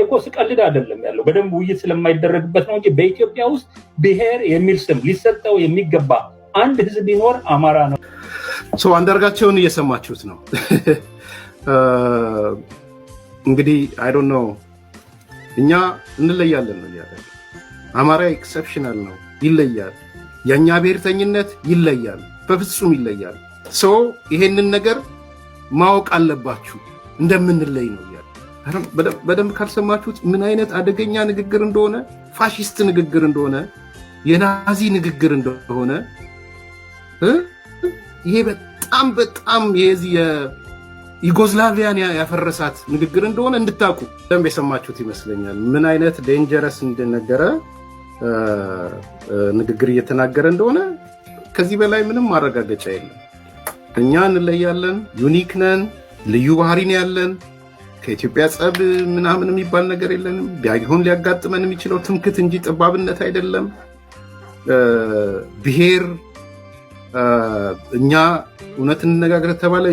እኮ ስቀልድ አይደለም ያለው በደንብ ውይይት ስለማይደረግበት ነው እንጂ በኢትዮጵያ ውስጥ ብሔር የሚል ስም ሊሰጠው የሚገባ አንድ ህዝብ ቢኖር አማራ ነው። አንዳርጋቸውን እየሰማችሁት ነው። እንግዲህ አይ ዶንት ኖ እኛ እንለያለን ነው ያለው። አማራ ኤክሰፕሽናል ነው፣ ይለያል። የኛ ብሔርተኝነት ይለያል፣ በፍጹም ይለያል። ይሄንን ነገር ማወቅ አለባችሁ እንደምንለይ ነው ያለው። በደንብ ካልሰማችሁት ምን አይነት አደገኛ ንግግር እንደሆነ፣ ፋሺስት ንግግር እንደሆነ፣ የናዚ ንግግር እንደሆነ ይሄ በጣም የዚህ ዩጎዝላቪያን ያፈረሳት ንግግር እንደሆነ እንድታቁ ደንብ የሰማችሁት ይመስለኛል። ምን አይነት ዴንጀረስ እንደነገረ ንግግር እየተናገረ እንደሆነ ከዚህ በላይ ምንም ማረጋገጫ የለም። እኛ እንለያለን፣ ዩኒክ ነን፣ ልዩ ባህሪ ነው ያለን። ከኢትዮጵያ ጸብ ምናምን የሚባል ነገር የለንም። ቢያይሆን ሊያጋጥመን የሚችለው ትምክት እንጂ ጠባብነት አይደለም። ብሔር እኛ እውነት እንነጋገር ተባለ